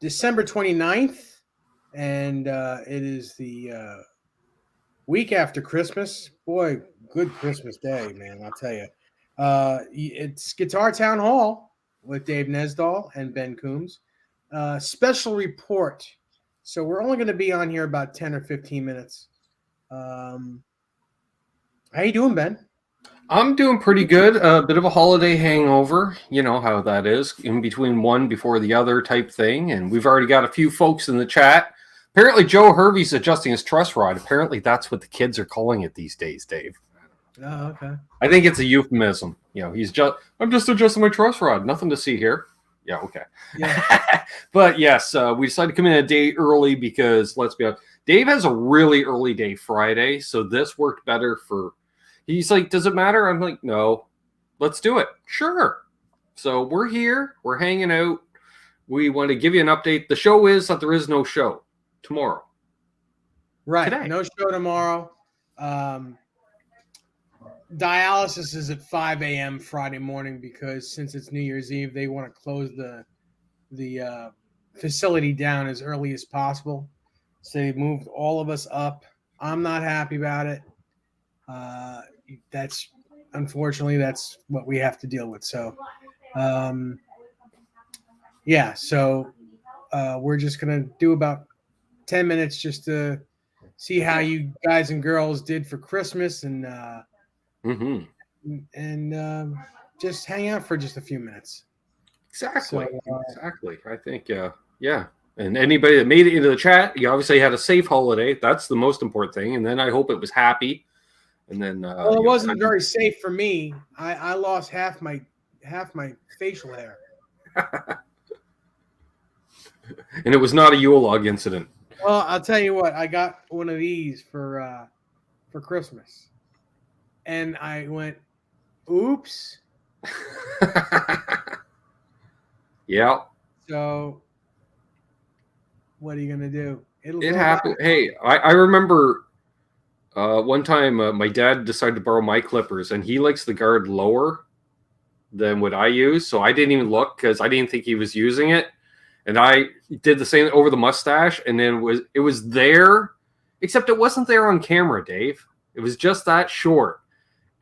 December 29th, and it is the week after Christmas. Boy, good Christmas day, man, I'll tell you. It's Guitar Town Hall with Dave NESDALL and Ben Coombs. Special report. So we're only going to be on here about 10 or 15 minutes. How you doing, Ben? I'm doing pretty good. A bit of a holiday hangover. You know how that is, in between one before the other type thing. And we've already got a few folks in the chat. Apparently, Joe Hervey's adjusting his truss rod. Apparently, that's what the kids are calling it these days, Dave. Oh, okay. I think it's a euphemism. You know, I'm just adjusting my truss rod. Nothing to see here. Yeah, okay. Yeah. But yes, we decided to come in a day early because, let's be honest, Dave has a really early day Friday. So this worked better for... He's like, does it matter? I'm like, no, let's do it. Sure. So we're here. We're hanging out. We want to give you an update. The show is that there is no show tomorrow. Right. Today. No show tomorrow. Dialysis is at 5 a.m. Friday morning because since it's New Year's Eve, they want to close the facility down as early as possible. So they moved all of us up. I'm not happy about it. That's unfortunately that's what we have to deal with. So, yeah. So we're just gonna do about 10 minutes just to see how you guys and girls did for Christmas and just hang out for just a few minutes. Exactly. Exactly. I think, yeah. And anybody that made it into the chat, you obviously had a safe holiday. That's the most important thing. And then I hope it was happy. And then, well, it wasn't very safe for me. I lost half my facial hair. And it was not a Yule log incident. Well, I'll tell you what. I got one of these for Christmas, and I went, "Oops." Yeah. So, what are you gonna do? It happened. Hey, I remember one time my dad decided to borrow my clippers, and he likes the guard lower than what I use, so I didn't even look because I didn't think he was using it, and I did the same over the mustache, and then it was there, except it wasn't there on camera, Dave. It was just that short.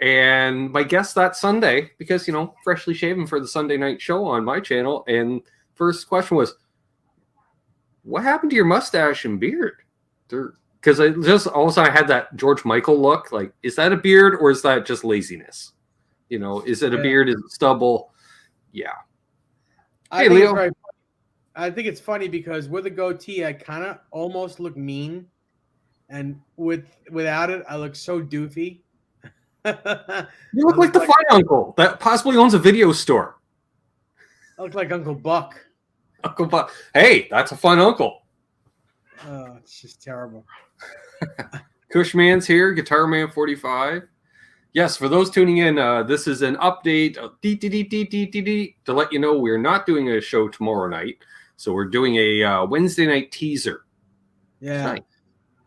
And my guest that Sunday, because, you know, freshly shaven for the Sunday night show on my channel, and first question was, what happened to your mustache and beard? Because I just all of a sudden I had that George Michael look. Like, is that a beard or is that just laziness? You know, is it a beard? Is it stubble? Yeah. Hey, Leo. I think it's funny because with a goatee, I kind of almost look mean, and without it, I look so doofy. You look like the fun uncle that possibly owns a video store. I look like Uncle Buck. Uncle Buck. Hey, that's a fun uncle. Oh, it's just terrible. Cushman's here, Guitar Man 45. Yes, for those tuning in, this is an update to let you know we're not doing a show tomorrow night. So we're doing a Wednesday night teaser. Yeah. Nice.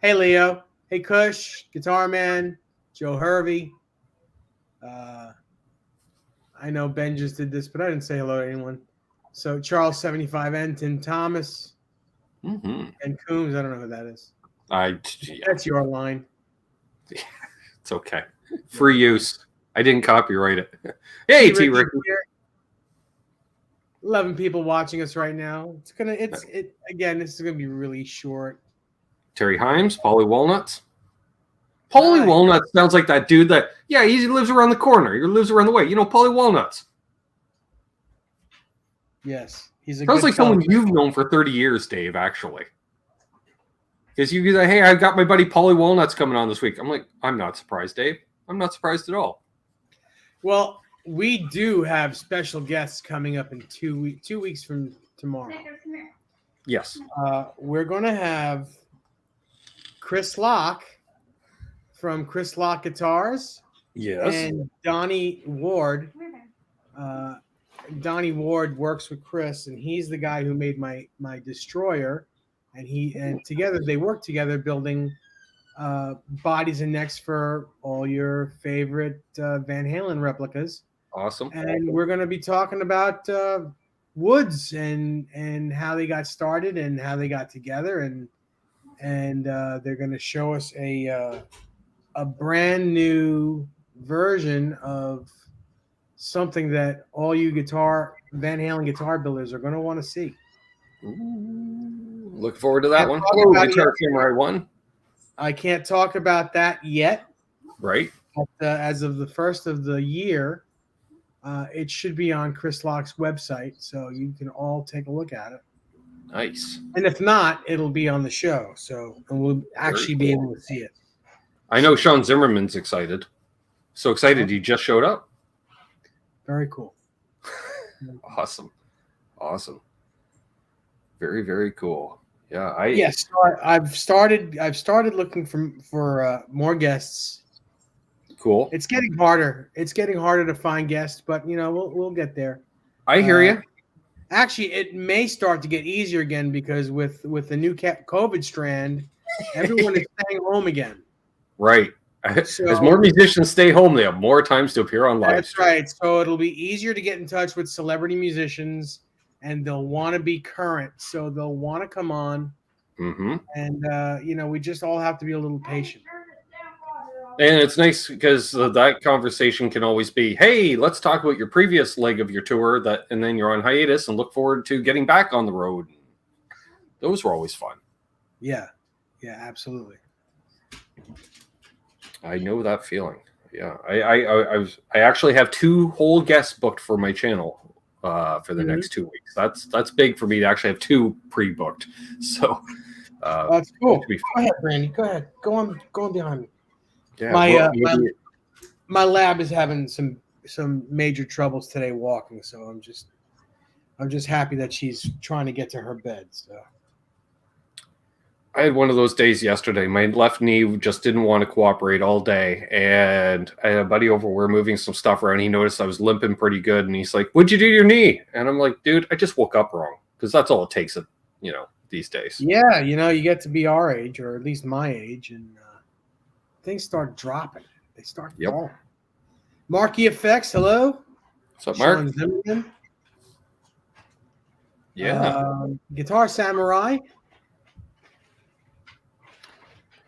Hey, Leo. Hey, Cush, Guitar Man, Joe Hervey. I know Ben just did this, but I didn't say hello to anyone. So Charles 75N, Tim Thomas, and Coombs. I don't know who that is. That's your line. It's okay. Free use. I didn't copyright it. Hey, T. Rick. 11 people watching us right now. Again, this is gonna be really short. Terry Himes, Polly Walnuts. Polly Walnuts sounds like that dude that, yeah, he lives around the corner. He lives around the way. You know, Polly Walnuts. Yes. He's a sounds like someone you've known for 30 years, Dave, actually. Because you say, hey, I've got my buddy Polly Walnuts coming on this week. I'm like, I'm not surprised, Dave. I'm not surprised at all. Well, we do have special guests coming up in 2 weeks from tomorrow. Yes. We're going to have Chris Locke from Chris Locke Guitars. Yes. And Donnie Ward. Donnie Ward works with Chris, and he's the guy who made my Destroyer. And together they work together building bodies and necks for all your favorite Van Halen replicas. Awesome. And we're going to be talking about Woods and how they got started and how they got together, and they're going to show us a brand new version of something that all you Van Halen guitar builders are going to want to see. Ooh, look forward to that Can't one. talk Hello, about it Guitar yet. Samurai 1. I can't talk about that yet, Right. but as of the first of the year, it should be on Chris Lock's website, so you can all take a look at it. Nice. And if not, it'll be on the show, and we'll actually be able to see it. I know Sean Zimmerman's excited. So excited he just showed up. Very cool. Awesome. Very, very cool. Yeah, Yes, I've started looking for more guests. Cool. It's getting harder. It's getting harder to find guests, but we'll get there. I hear you. Actually, it may start to get easier again because with the new COVID strand, everyone is staying home again. Right. So, as more musicians stay home, they have more times to appear on live. That's right. So it'll be easier to get in touch with celebrity musicians, and they'll want to be current. So they'll want to come on. Mm-hmm. And we just all have to be a little patient. And it's nice because that conversation can always be, hey, let's talk about your previous leg of your tour, and then you're on hiatus and look forward to getting back on the road. Those were always fun. Yeah, absolutely. I know that feeling. Yeah, I actually have 2 whole guests booked for my channel for the next 2 weeks. That's big for me to actually have 2 pre-booked. So that's cool. Go ahead, Brandy. Go ahead. Go on behind me. Yeah, my lab is having some major troubles today walking, so I'm just happy that she's trying to get to her bed. So I had one of those days yesterday. My left knee just didn't want to cooperate all day, and I had a buddy over. We're moving some stuff around. He noticed I was limping pretty good, and he's like, "What'd you do to your knee?" And I'm like, "Dude, I just woke up wrong," because that's all it takes, these days. Yeah, you get to be our age, or at least my age, and things start dropping. They start falling. Marky Effects, hello. What's up, Mark? Sean Zimmerman. Yeah. Guitar Samurai.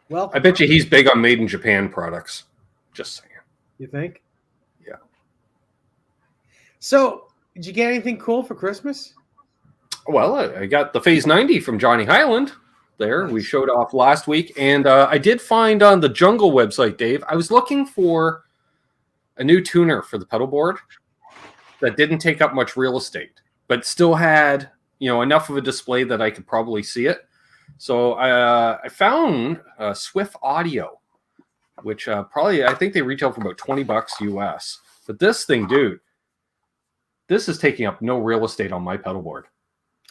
Well, I bet you he's big on made in Japan products. Just saying. You think? Yeah. So, did you get anything cool for Christmas? Well, I got the Phase 90 from Johnny Highland. There, we showed off last week, and I did find on the Jungle website, Dave, I was looking for a new tuner for the pedal board that didn't take up much real estate, but still had enough of a display that I could probably see it. So I found Swift Audio, which I think they retail for about $20 US. But this thing, dude, this is taking up no real estate on my pedal board.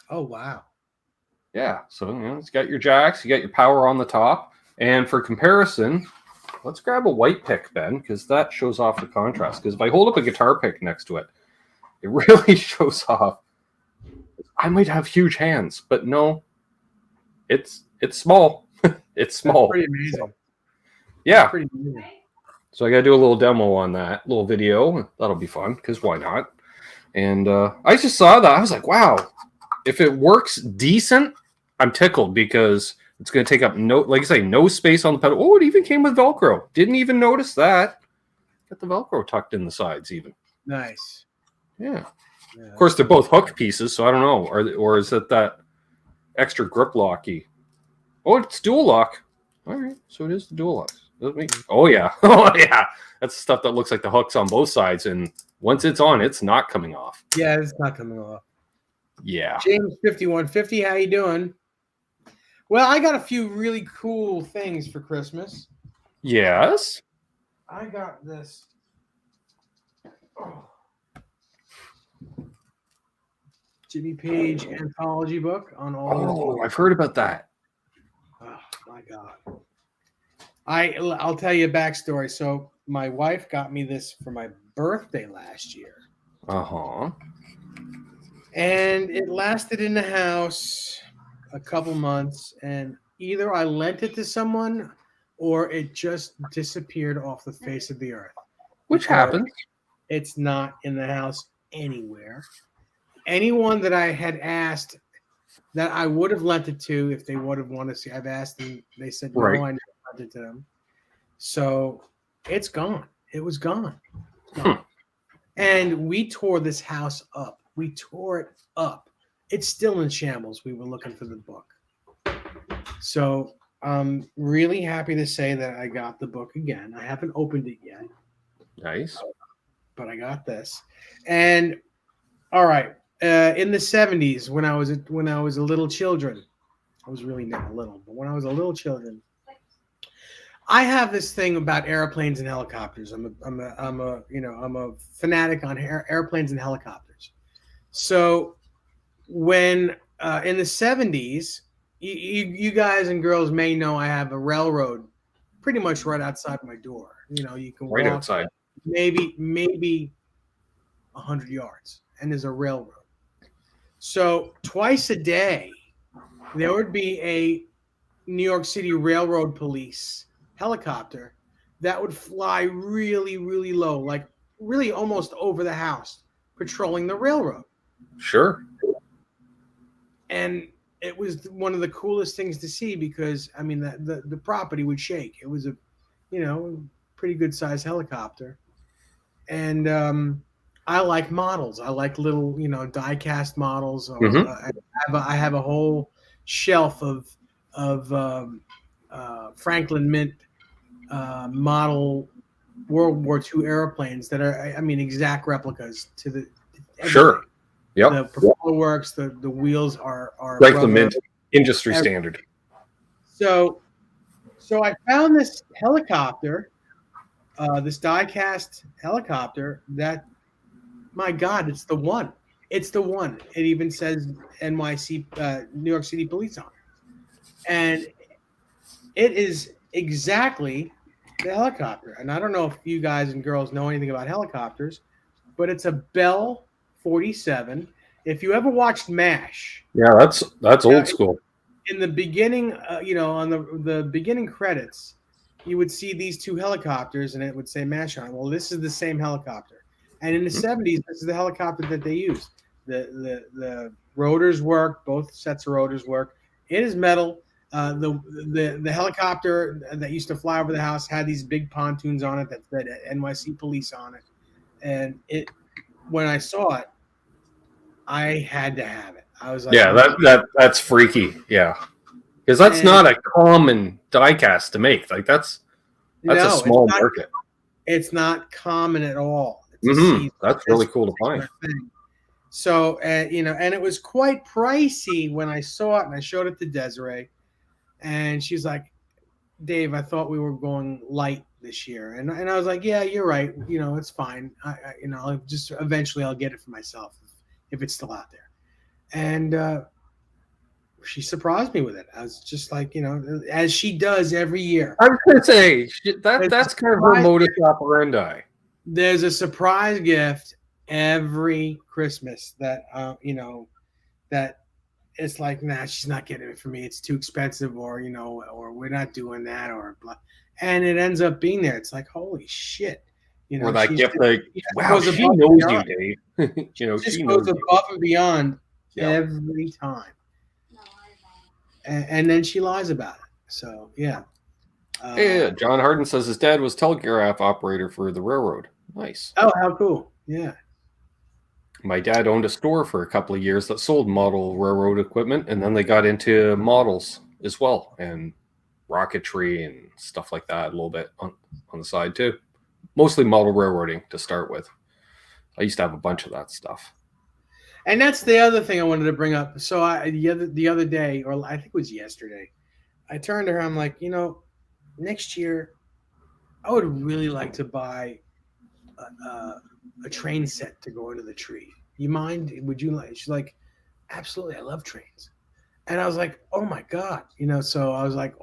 Oh wow. Yeah, so it's got your jacks, you got your power on the top, and for comparison, let's grab a white pick, Ben, because that shows off the contrast. Because if I hold up a guitar pick next to it, it really shows off. I might have huge hands, but no, it's small. It's small. That's pretty amazing. So, yeah. That's pretty amazing. So I got to do a little demo on that, little video. That'll be fun, because why not? And I just saw that. I was like, wow. If it works decent, I'm tickled because it's going to take up no space on the pedal. Oh, it even came with Velcro. Didn't even notice that. Got the Velcro tucked in the sides even. Nice. Yeah. Of course, they're both hook pieces, so I don't know. Or is it that extra grip locky? Oh, it's dual lock. All right, so it is the dual lock. Oh, yeah. Oh, yeah. That's stuff that looks like the hooks on both sides, and once it's on, it's not coming off. Yeah, it's not coming off. Yeah. James 5150, how you doing? Well, I got a few really cool things for Christmas. Yes. I got this. Jimmy Page anthology book on all. Oh, I've heard about that. Oh my God. I'll tell you a backstory. So my wife got me this for my birthday last year. Uh-huh. And it lasted in the house a couple months, and either I lent it to someone or it just disappeared off the face of the earth. Which happens. It's not in the house anywhere. anyone that I had asked that I would have lent it to if they would have wanted to see, I've asked them. They said Right. no, I never lent it to them. So it's gone. It was gone. It's Hmm. gone. And we tore this house up. We tore it up. It's still in shambles. We were looking for the book. So I'm really happy to say that I got the book again. I haven't opened it yet, Nice. but I got this. And all right, in the 70s, when I was a little children, I was really never little, but when I was a little children, I have this thing about airplanes and helicopters. I'm a fanatic on airplanes and helicopters. So when in the 70s, you guys and girls may know I have a railroad pretty much right outside my door. You can Right walk outside. maybe 100 yards, and there's a railroad. So twice a day, there would be a New York City Railroad Police helicopter that would fly really, really low, like really almost over the house, patrolling the railroad. Sure. And it was one of the coolest things to see because I mean the property would shake. It was a pretty good sized helicopter, and I like models. I like little die cast models. Or Mhm. I have a whole shelf of Franklin Mint model World War II airplanes that are, I mean, exact replicas to the Sure. everything. Yep. The propeller works. The wheels are Franklin rubber. Mint, industry Every- standard. So I found this helicopter, this die-cast helicopter that, my God, it's the one. It's the one. It even says NYC, New York City Police on it, and it is exactly the helicopter. And I don't know if you guys and girls know anything about helicopters, but it's a Bell 47. If you ever watched MASH, Yeah, that's old school. in the beginning, on the beginning credits, you would see these two helicopters, and it would say MASH on it. Well, this is the same helicopter, and in the 70s, this is the helicopter that they used. The rotors work. Both sets of rotors work. It is metal. The helicopter that used to fly over the house had these big pontoons on it that said NYC Police on it, and when I saw it, I had to have it. I was like, Yeah, that's freaky. Yeah, because that's and not a common diecast to make. Like that's a no, small market. it's not common at all. That's really cool to find. Thing. So, and it was quite pricey when I saw it, and I showed it to Desiree, and she's like, "Dave, I thought we were going light this year," and I was like, "Yeah, you're right. It's fine. I'll just eventually I'll get it for myself if it's still out there." And she surprised me with it. I was just like, as she does every year. I was gonna say that's kind of her modus operandi. There's a surprise gift every Christmas that that it's like, nah, she's not getting it for me. It's too expensive, or or we're not doing that, or blah. And it ends up being there. It's like, holy shit. Or that gift, like, wow, she knows you, Dave. She goes above and beyond every time. And then she lies about it. So, yeah. Yeah, John Harden says his dad was telegraph operator for the railroad. Nice. Oh, how cool. Yeah. My dad owned a store for a couple of years that sold model railroad equipment, and then they got into models as well, and rocketry and stuff like that a little bit on the side too. Mostly model railroading to start with. I used to have a bunch of that stuff. And that's the other thing I wanted to bring up. So the other day, or I think it was yesterday, I turned to her. I'm like, next year, I would really like to buy a train set to go into the tree. You mind? Would you like? She's like, absolutely. I love trains. And I was like, oh my God, so I was like,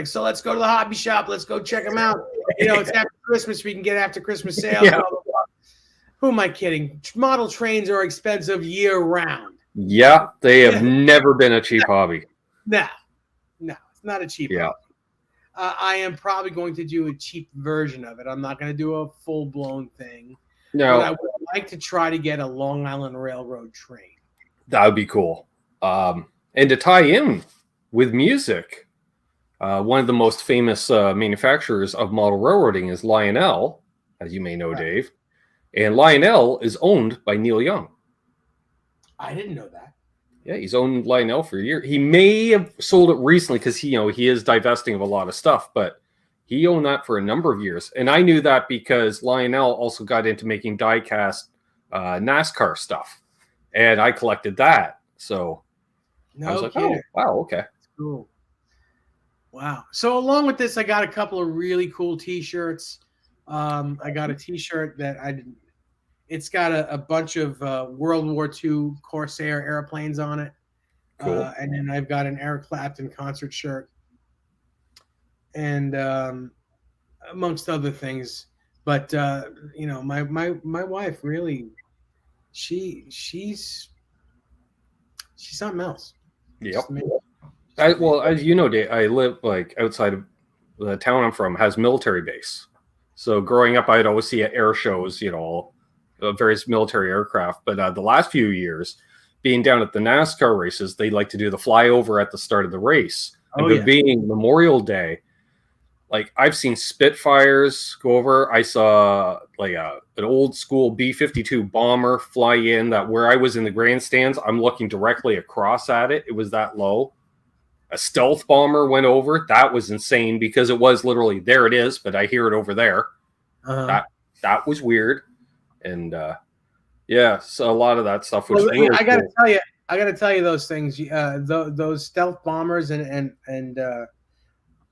so let's go to the hobby shop. Let's go check them out. It's after Christmas. We can get after Christmas sales. Yeah. Blah, blah, blah. Who am I kidding? Model trains are expensive year round. Yeah, they have never been a cheap hobby. No, it's not a cheap hobby. I am probably going to do a cheap version of it. I'm not going to do a full-blown thing. No. What I would like to try to get a Long Island Railroad train. That would be cool. And to tie in with music, one of the most famous manufacturers of model railroading is Lionel, as you may know, Dave. And Lionel is owned by Neil Young. I didn't know that. Yeah, he's owned Lionel for a year. He may have sold it recently because he is divesting of a lot of stuff, but he owned that for a number of years. And I knew that because Lionel also got into making die-cast NASCAR stuff. And I collected that. So I was like, oh, wow, okay. That's cool. Wow. So along with this, I got a couple of really cool T-shirts. I got a T-shirt that it's got a bunch of World War II Corsair airplanes on it. Cool. And then I've got an Eric Clapton concert shirt. And amongst other things. But my wife really, she's something else. Yep. Well, as you know, Dave, I live like outside of the town I'm from has military base. So growing up, I'd always see at air shows, various military aircraft. But the last few years, being down at the NASCAR races, they like to do the flyover at the start of the race. And being Memorial Day, like I've seen Spitfires go over. I saw like an old school B-52 bomber fly in that where I was in the grandstands, I'm looking directly across at it. It was that low. A stealth bomber went over. That was insane because it was literally there it is, but I hear it over there. That was weird. And so a lot of that stuff was really I gotta tell you those things. Those stealth bombers and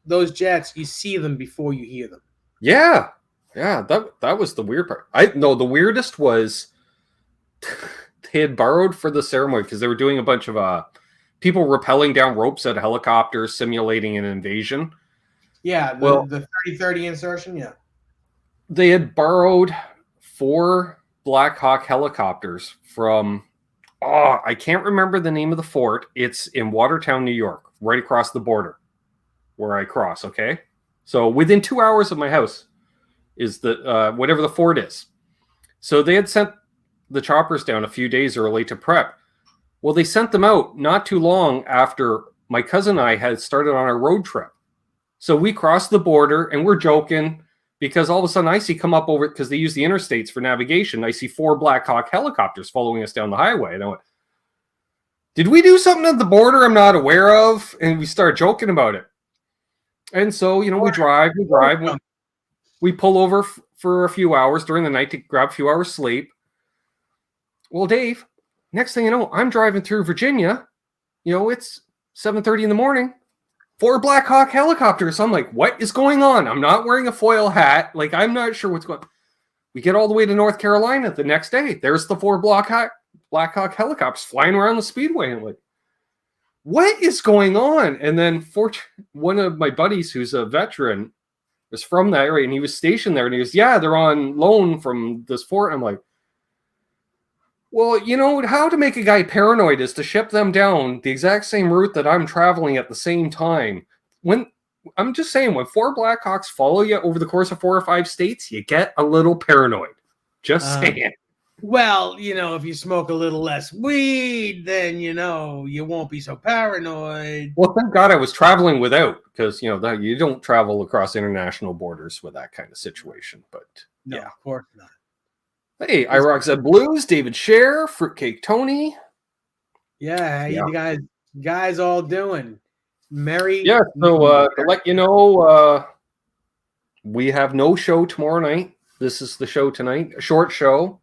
those jets, you see them before you hear them. Yeah. That was the weird part. The weirdest was they had borrowed for the ceremony because they were doing a bunch of people rappelling down ropes at helicopters, simulating an invasion. Yeah, the 30-30 insertion. Yeah, they had borrowed 4 Black Hawk helicopters from. I can't remember the name of the fort. It's in Watertown, New York, right across the border where I cross. Okay, so within 2 hours of my house is the whatever the fort is. So they had sent the choppers down a few days early to prep. Well, they sent them out not too long after my cousin and I had started on our road trip. So we crossed the border and we're joking because all of a sudden I see come up over because they use the interstates for navigation. I see 4 Black Hawk helicopters following us down the highway. And I went, did we do something at the border I'm not aware of? And we started joking about it. And so, we drive, we pull over for a few hours during the night to grab a few hours sleep. Well, Dave, next thing you know, I'm driving through Virginia. It's 7:30 in the morning. 4 Black Hawk helicopters. I'm like, what is going on? I'm not wearing a foil hat. Like, I'm not sure what's going on. We get all the way to North Carolina the next day. There's the 4 Black Hawk helicopters flying around the speedway. And like, what is going on? And then one of my buddies who's a veteran was from that area, and he was stationed there. And he goes, yeah, they're on loan from this fort. I'm like, well, how to make a guy paranoid is to ship them down the exact same route that I'm traveling at the same time. I'm just saying, when 4 Blackhawks follow you over the course of 4 or 5 states, you get a little paranoid. Just saying. Well, if you smoke a little less weed, then, you won't be so paranoid. Well, thank God I was traveling without, because, that you don't travel across international borders with that kind of situation. But no, of course not. Hey, iRockZ Blues, David Scher, Fruitcake Tony. Yeah, how you guys all doing? Merry. Yeah, so to let you know, we have no show tomorrow night. This is the show tonight. A short show.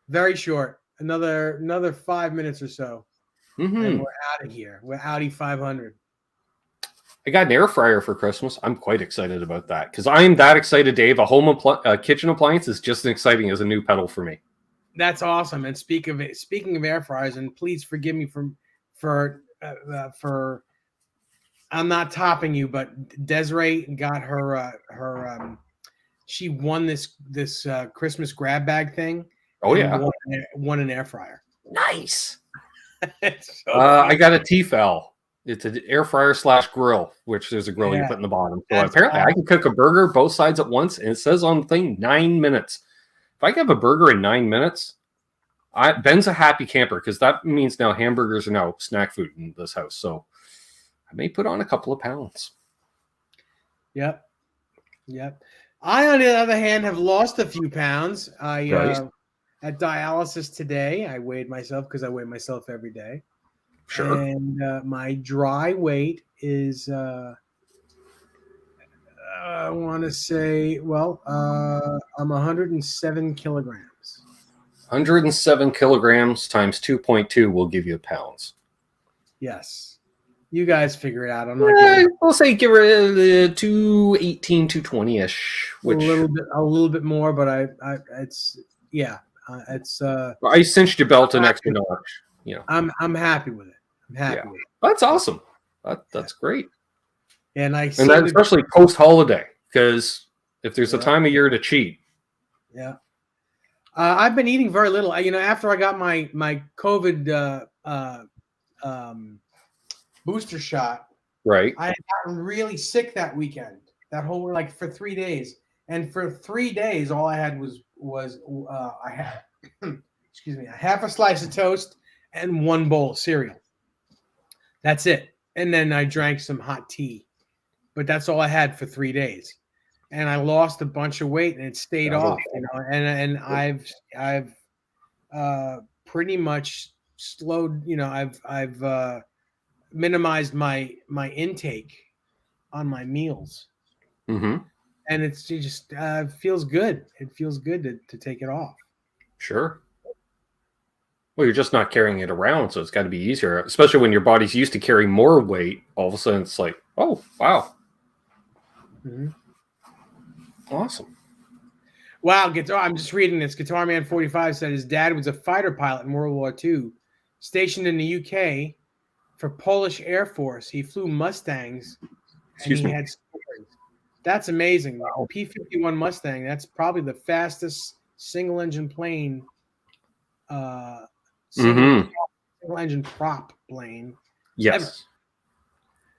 Very short. Another 5 minutes or so. And we're out of here. We're Audi 500. I got an air fryer for Christmas. I'm quite excited about that because I'm that excited, Dave. A kitchen appliance is just as exciting as a new pedal for me. That's awesome. And speaking of air fryers, and please forgive me for I'm not topping you, but Desiree got her she won this Christmas grab bag thing. Oh yeah, won an air fryer. Nice. I got a Tefal. It's an air fryer / grill, which there's a grill you put in the bottom. So apparently I can cook a burger both sides at once, and it says on the thing 9 minutes. if I can have a burger in 9 minutes, Ben's a happy camper because that means now hamburgers are now snack food in this house. So I may put on a couple of pounds. Yep. I, on the other hand, have lost a few pounds. Right. At dialysis today, I weighed myself because I weigh myself every day. Sure. And my dry weight is, I want to say, well, I'm 107 kilograms. 107 kilograms times 2.2 will give you pounds. Yes. You guys figure it out. I'm not getting We'll say give her 218, 220-ish. Which a little bit more, but it's I cinched your belt an extra notch. You know, I'm happy with it. I'm happy with it. That's awesome. That's great. And that especially post holiday, because if there's a time of year to cheat. Yeah. I've been eating very little. After I got my COVID booster shot, right? I had gotten really sick that weekend. That whole for 3 days, and for 3 days, all I had was I had excuse me, a half a slice of toast and 1 bowl of cereal. That's it. And then I drank some hot tea, but that's all I had for 3 days. And I lost a bunch of weight, and it stayed off. And I've pretty much slowed. I've minimized my intake on my meals, mm-hmm. and it just feels good. It feels good to take it off. Sure. Well, you're just not carrying it around, so it's got to be easier, especially when your body's used to carrying more weight. All of a sudden, it's like, oh, wow. Mm-hmm. Awesome. Wow, I'm just reading this. Guitar Man 45 said his dad was a fighter pilot in World War II, stationed in the UK for Polish Air Force. He flew Mustangs, and he had stories. That's amazing. Wow. P-51 Mustang, that's probably the fastest single-engine plane, single-engine prop plane. Yes.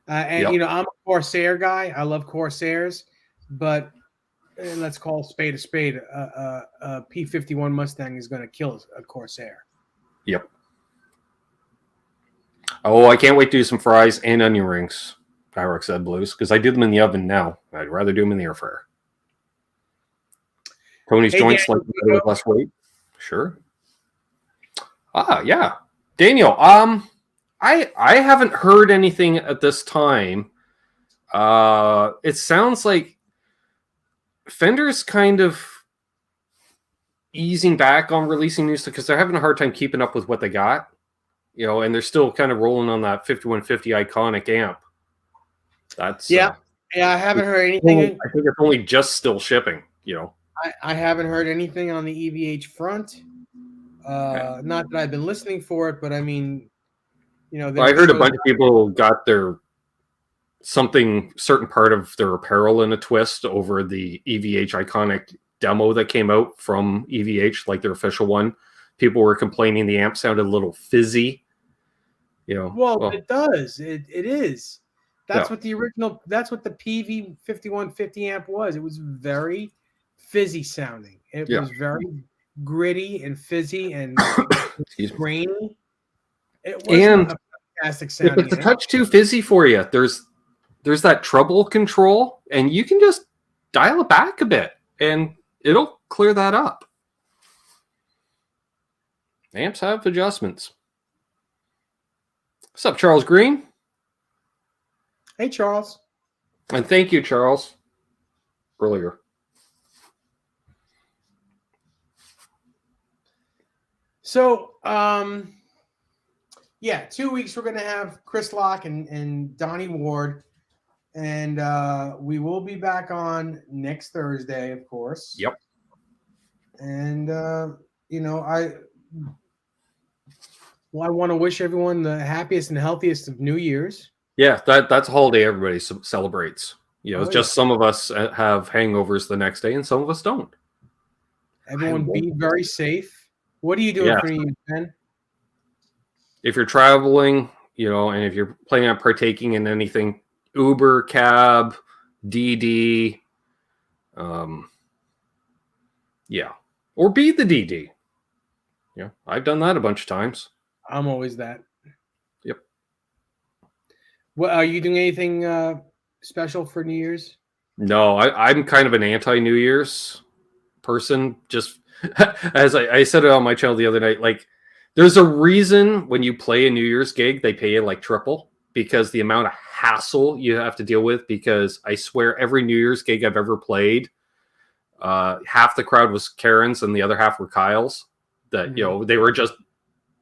And, I'm a Corsair guy. I love Corsairs, but let's call a spade a spade. A P-51 Mustang is going to kill a Corsair. Yep. Oh, I can't wait to do some fries and onion rings. Pyrex Ed Blues, because I do them in the oven now. I'd rather do them in the air fryer. Tony's joints like less weight. Sure. Yeah. Daniel, I haven't heard anything at this time. It sounds like Fender's kind of easing back on releasing new stuff because they're having a hard time keeping up with what they got, and they're still kind of rolling on that 5150 iconic amp. That's I haven't heard anything. I think it's only just still shipping. I haven't heard anything on the EVH front. Not that I've been listening for it, but I mean, I heard a bunch of people got certain part of their apparel in a twist over the EVH iconic demo that came out from EVH, like their official one. People were complaining the amp sounded a little fizzy. Well, it does. It is. That's what the original. That's what the PV 5150 amp was. It was very fizzy sounding. It was very gritty and fizzy and grainy. It wasn't a fantastic sounding. If it's a touch too fizzy for you, there's that treble control, and you can just dial it back a bit, and it'll clear that up. Amps have adjustments. What's up, Charles Green? Hey, Charles. And thank you, Charles, earlier. So, 2 weeks we're going to have Chris Locke and Donnie Ward, and we will be back on next Thursday, of course. Yep. And, I want to wish everyone the happiest and healthiest of New Year's. Yeah, that's a holiday everybody celebrates. Some of us have hangovers the next day and some of us don't. Everyone be very safe. What are you doing for New Year's, Ben? If you're traveling, and if you're planning on partaking in anything, Uber, cab, DD, Or be the DD. Yeah, I've done that a bunch of times. I'm always that. Yep. Well, are you doing anything special for New Year's? No, I'm kind of an anti-New Year's person. Just as I said it on my channel the other night, like there's a reason when you play a New Year's gig, they pay you like triple because the amount of hassle you have to deal with. Because I swear every New Year's gig I've ever played, half the crowd was Karen's and the other half were Kyle's. That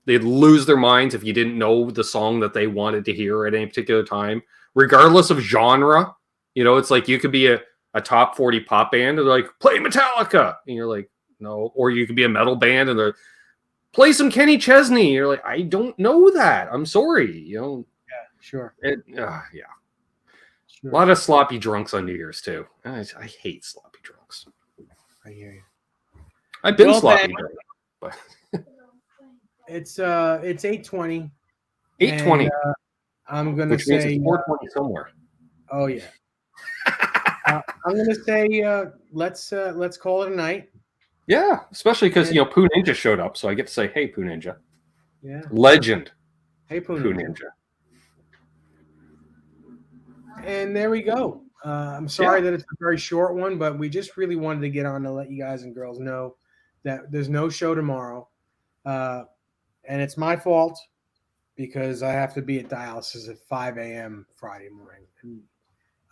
they'd lose their minds if you didn't know the song that they wanted to hear at any particular time, regardless of genre. It's like you could be a top 40 pop band and they're like, play Metallica. And you're like, no. Or you could be a metal band and they're play some Kenny Chesney. You're like, I don't know that. I'm sorry. Yeah, sure. Yeah. Sure. A lot of sloppy drunks on New Year's too. I hate sloppy drunks. I hear you. I've been sloppy drunk. But it's 8:20. 8:20. I'm gonna which means say it's 4:20 somewhere. Oh yeah. I'm gonna say let's call it a night. Yeah, especially because Poo Ninja showed up, so I get to say, "Hey, Poo Ninja." Yeah. Legend. Hey, Poo Ninja. And there we go. I'm sorry that it's a very short one, but we just really wanted to get on to let you guys and girls know that there's no show tomorrow, and it's my fault because I have to be at dialysis at 5 a.m. Friday morning, and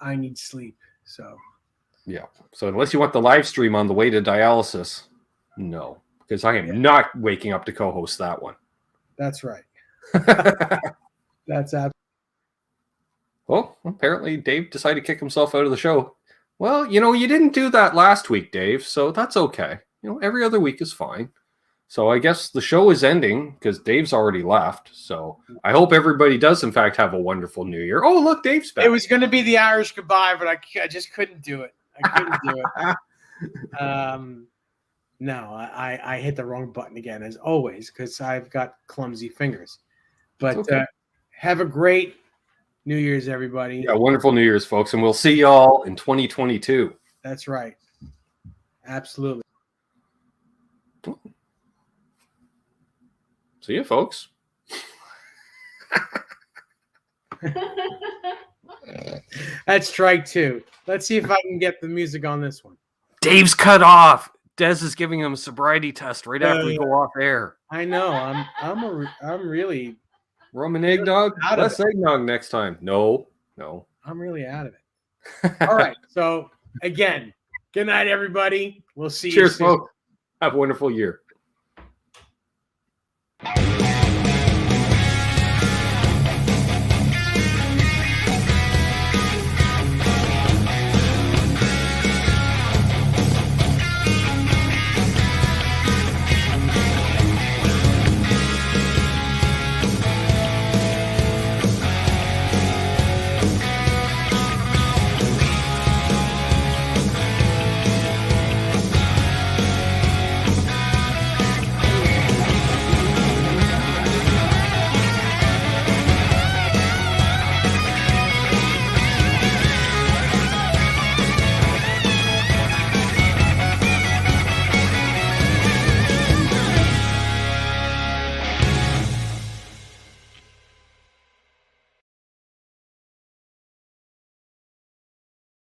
I need sleep. So. Yeah. So unless you want the live stream on the way to dialysis, no, because I am not waking up to co-host that one. That's right. That's absolutely. Well, apparently Dave decided to kick himself out of the show. Well, you didn't do that last week, Dave, so that's okay. Every other week is fine. So I guess the show is ending because Dave's already left. So I hope everybody does, in fact, have a wonderful New Year. Oh, look, Dave's back. It was going to be the Irish goodbye, but I just couldn't do it. I couldn't do it. No, I hit the wrong button again, as always, because I've got clumsy fingers. But okay. Have a great New Year's, everybody. Yeah, wonderful New Year's, folks. And we'll see y'all in 2022. That's right. Absolutely. See you, folks. That's strike two. Let's see if I can get the music on this one. Dave's cut off. Des is giving him a sobriety test right after we go off air. I know. I'm really. Roman eggnog. Less eggnog next time. No. I'm really out of it. All right. So again, good night, everybody. We'll see you soon. Cheers, folks. Have a wonderful year.